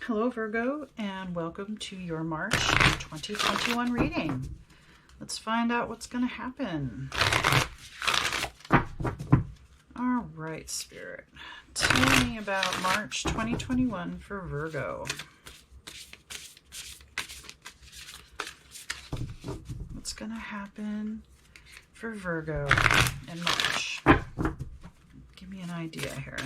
Hello Virgo, and welcome to your March 2021 reading. Let's find out what's going to happen. All right, Spirit. Tell me about March 2021 for Virgo. What's going to happen for Virgo in March? Give me an idea here.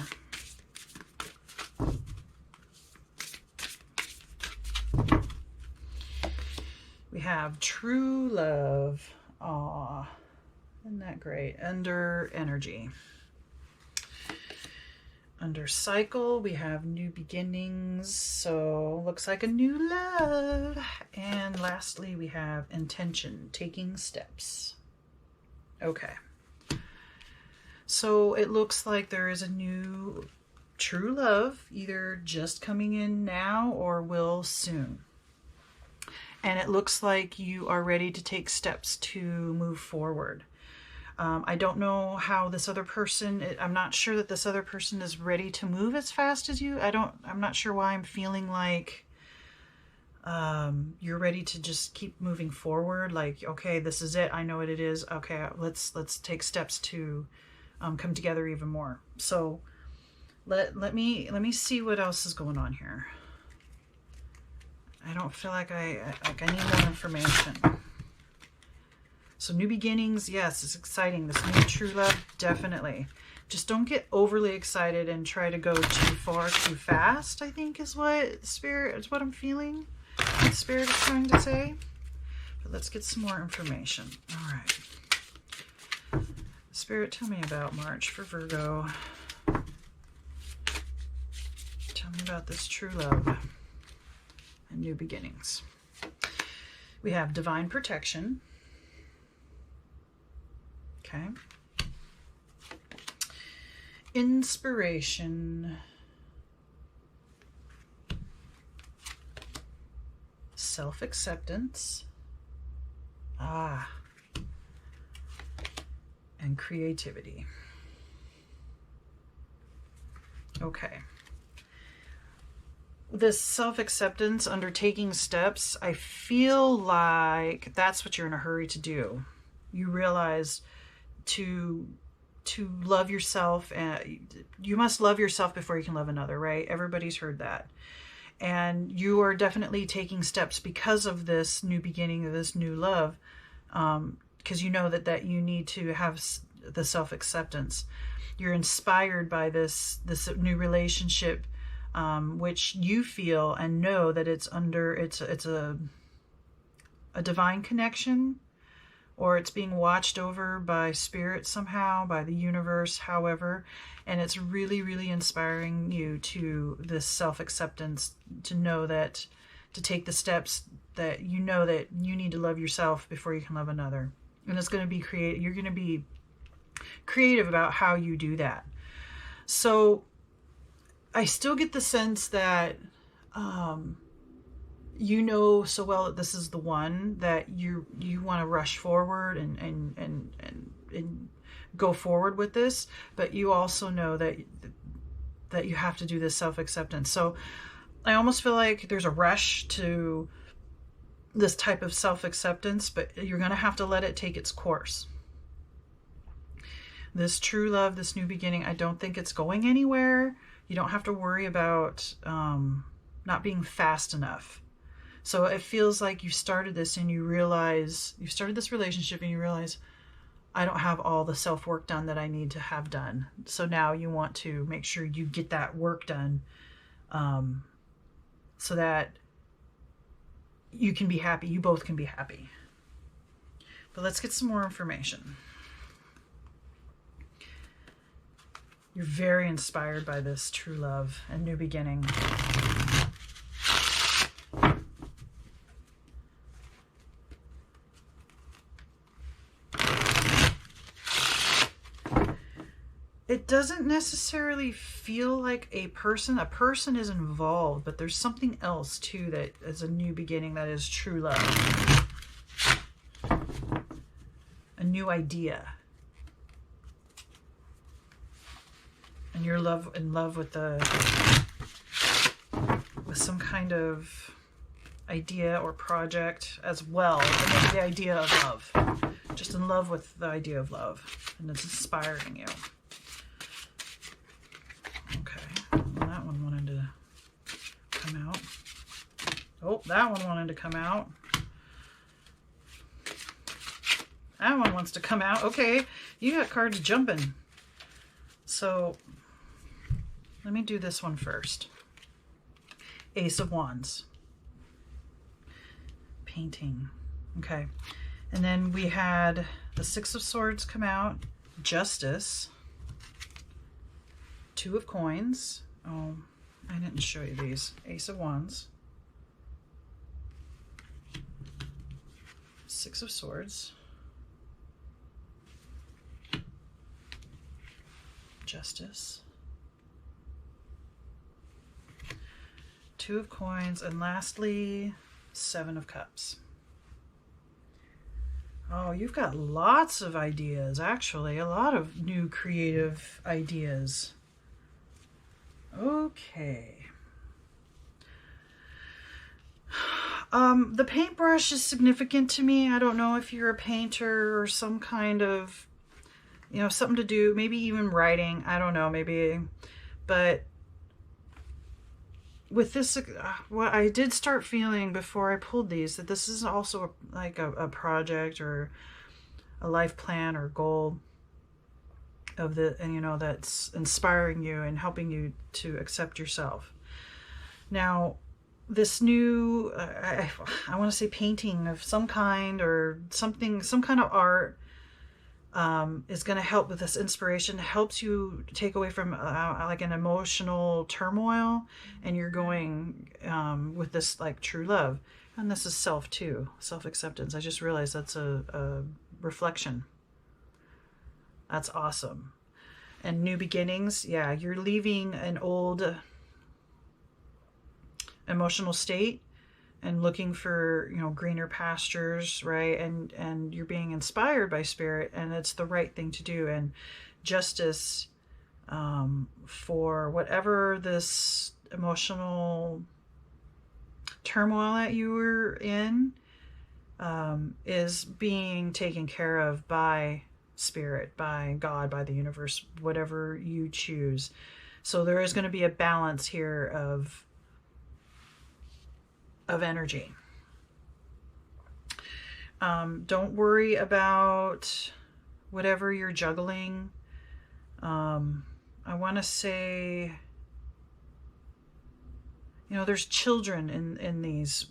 We have true love. Aw, isn't that great? Under energy. Under cycle, we have new beginnings. So looks like a new love. And lastly, we have intention, taking steps. Okay. So it looks like there is a new true love, either just coming in now or will soon. And it looks like you are ready to take steps to move forward. I don't know how this other person, I'm not sure that this other person is ready to move as fast as you. I'm not sure why I'm feeling like you're ready to just keep moving forward. Like, okay, this is it. I know what it is. Okay, let's take steps to come together even more. So let me see what else is going on here. I don't feel like I need more information. So new beginnings, yes, it's exciting. This new true love, definitely. Just don't get overly excited and try to go too far too fast, I think is what Spirit, is what I'm feeling. What Spirit is trying to say. But let's get some more information. All right. Spirit, tell me about March for Virgo. Tell me about this true love and new beginnings. We have divine protection. Okay. Inspiration. Self-acceptance. And creativity. Okay. This self-acceptance, undertaking steps, I feel like that's what you're in a hurry to do. You realize to love yourself, and you must love yourself before you can love another, right? Everybody's heard that. And you are definitely taking steps because of this new beginning, of this new love, because you know that you need to have the self-acceptance. You're inspired by this new relationship, which you feel and know that it's a divine connection, or it's being watched over by spirit somehow, by the universe, however. And it's really, really inspiring you to this self-acceptance, to know that, to take the steps that you know that you need to love yourself before you can love another. And it's going to be creative. You're going to be creative about how you do that. So I still get the sense that you know so well that this is the one, that you want to rush forward and go forward with this, but you also know that you have to do this self-acceptance. So I almost feel like there's a rush to this type of self-acceptance, but you're going to have to let it take its course. This true love, this new beginning, I don't think it's going anywhere. You don't have to worry about not being fast enough. So it feels like you started this and you realize, you started this relationship and you realize, I don't have all the self-work done that I need to have done. So now you want to make sure you get that work done, so that you can be happy. You both can be happy. But let's get some more information. You're very inspired by this true love and new beginning. It doesn't necessarily feel like a person is involved, but there's something else too that is a new beginning, that is true love. A new idea. And you're in love with with some kind of idea or project as well. And maybe the idea of love. Just in love with the idea of love. And it's inspiring you. Okay. Well, that one wanted to come out. Oh, that one wanted to come out. That one wants to come out. Okay. You got cards jumping. So let me do this one first. Ace of Wands. Painting. Okay. And then we had the Six of Swords come out. Justice. Two of Coins. Oh, I didn't show you these. Ace of Wands. Six of Swords. Justice. Two of Coins, and lastly, Seven of Cups. Oh, you've got lots of ideas, actually. A lot of new creative ideas. Okay. The paintbrush is significant to me. I don't know if you're a painter or some kind of, you know, something to do, maybe even writing. I don't know, maybe. But with this, what I did start feeling before I pulled these, that this is also like a project or a life plan or goal of the, and you know, that's inspiring you and helping you to accept yourself. Now, this new, I want to say painting of some kind or something, some kind of art is going to help with this inspiration. Helps you take away from like an emotional turmoil, and you're going with this like true love. And this is self too, self-acceptance. I just realized that's a reflection. That's awesome. And new beginnings. Yeah, you're leaving an old emotional state and looking for, you know, greener pastures, right? And you're being inspired by spirit, and it's the right thing to do. And justice for whatever this emotional turmoil that you were in is being taken care of by spirit, by God, by the universe, whatever you choose. So there is going to be a balance here of energy. Don't worry about whatever you're juggling. I want to say, you know, there's children in these,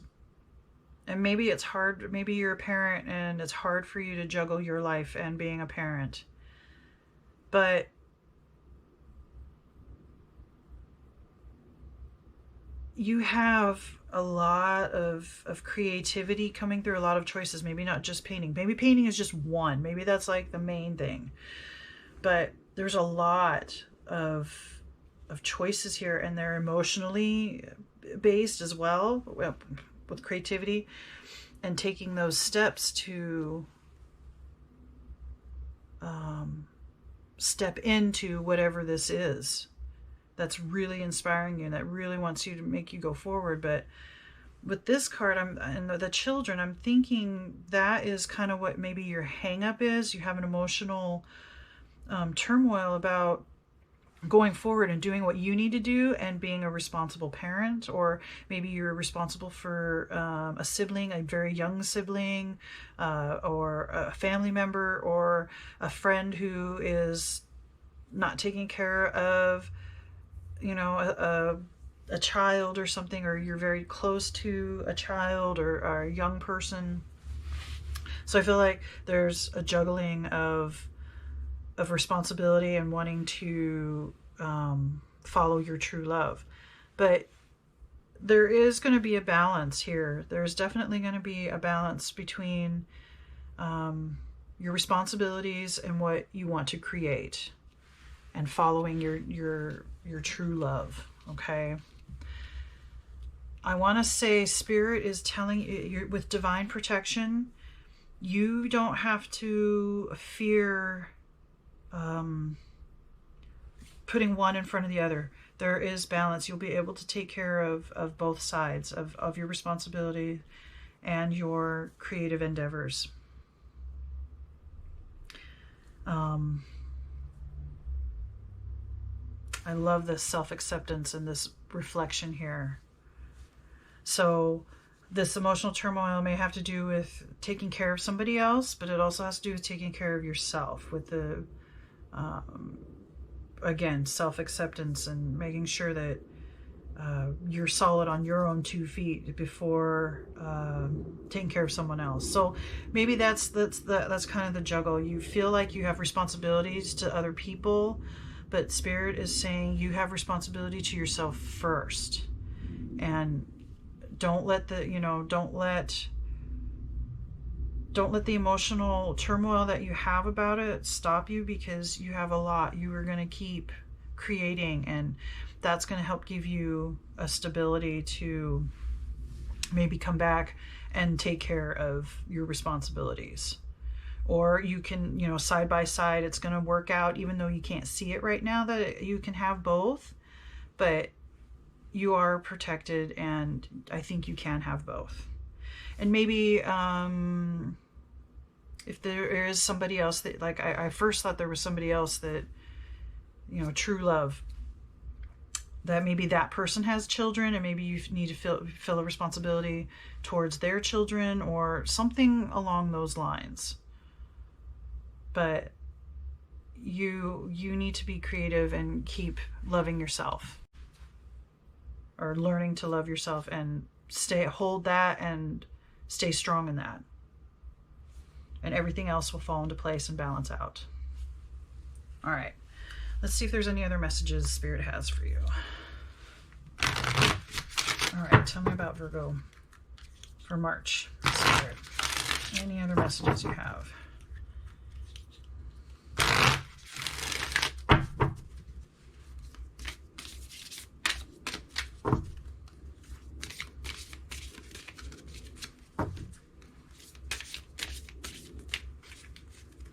and maybe it's hard, maybe you're a parent and it's hard for you to juggle your life and being a parent. But you have a lot of creativity coming through, a lot of choices. Maybe not just painting. Maybe painting is just one. Maybe that's like the main thing. But there's a lot of choices here, and they're emotionally based as well, with creativity and taking those steps to step into whatever this is. That's really inspiring you and that really wants you to make you go forward. But with this card, and the children, I'm thinking that is kind of what maybe your hang up is. You have an emotional turmoil about going forward and doing what you need to do and being a responsible parent, or maybe you're responsible for a sibling, a very young sibling, or a family member, or a friend who is not taking care of, you know, a child or something, or you're very close to a child or a young person. So I feel like there's a juggling of responsibility and wanting to follow your true love. But there is going to be a balance here. There's definitely going to be a balance between your responsibilities and what you want to create, and following your true love. Okay. I want to say spirit is telling you, with divine protection, you don't have to fear putting one in front of the other. There is balance. You'll be able to take care of both sides of your responsibility and your creative endeavors. I love this self-acceptance and this reflection here. So this emotional turmoil may have to do with taking care of somebody else, but it also has to do with taking care of yourself, with the, again, self-acceptance and making sure that you're solid on your own 2 feet before taking care of someone else. So maybe that's kind of the juggle. You feel like you have responsibilities to other people, but Spirit is saying you have responsibility to yourself first. And don't let the, don't let the emotional turmoil that you have about it stop you, because you have a lot you are going to keep creating, and that's going to help give you a stability to maybe come back and take care of your responsibilities. Or you can, side by side, it's going to work out, even though you can't see it right now, that you can have both, but you are protected, and I think you can have both. And maybe if there is somebody else that, like, I first thought there was somebody else that, true love, that maybe that person has children, and maybe you need to feel a responsibility towards their children or something along those lines. But you need to be creative and keep loving yourself, or learning to love yourself, and hold that and stay strong in that. And everything else will fall into place and balance out. All right. Let's see if there's any other messages Spirit has for you. All right. Tell me about Virgo for March, Spirit. Any other messages you have?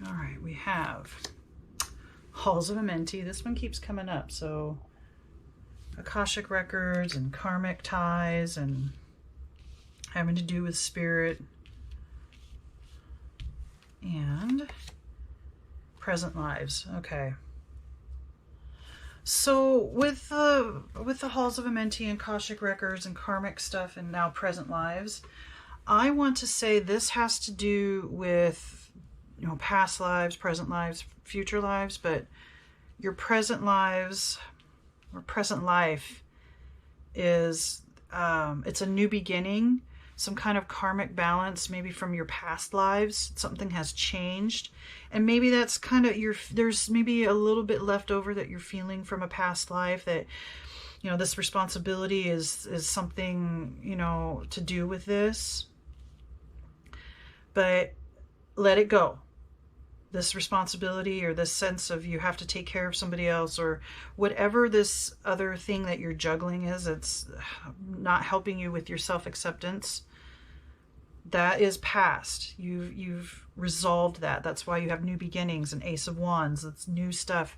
All right, we have Halls of Amenti. This one keeps coming up. So Akashic records and karmic ties and having to do with spirit, and present lives. Okay. So with the Halls of Amenti and Akashic records and karmic stuff and now present lives, I want to say this has to do with past lives, present lives, future lives, but your present lives or present life is, it's a new beginning, some kind of karmic balance, maybe from your past lives. Something has changed, and maybe that's kind of there's maybe a little bit left over that you're feeling from a past life, that, this responsibility is something, to do with this, but let it go. This responsibility, or this sense of you have to take care of somebody else, or whatever this other thing that you're juggling is, it's not helping you with your self-acceptance, that is past. You've resolved that. That's why you have new beginnings and Ace of Wands. That's new stuff.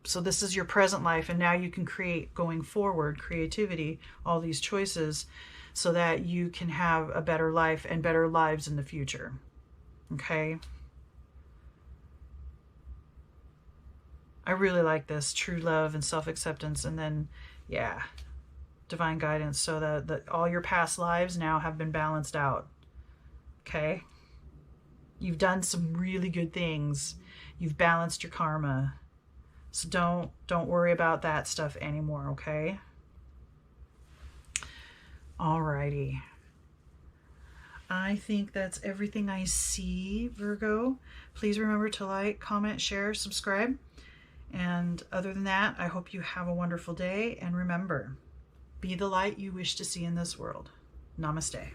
So this is your present life, and now you can create going forward, creativity, all these choices, so that you can have a better life and better lives in the future. Okay. I really like this true love and self-acceptance, and then, yeah, divine guidance, so that all your past lives now have been balanced out. Okay. You've done some really good things. You've balanced your karma. So don't worry about that stuff anymore. Okay. Alrighty. I think that's everything I see, Virgo. Please remember to like, comment, share, subscribe. And other than that, I hope you have a wonderful day. And remember, be the light you wish to see in this world. Namaste.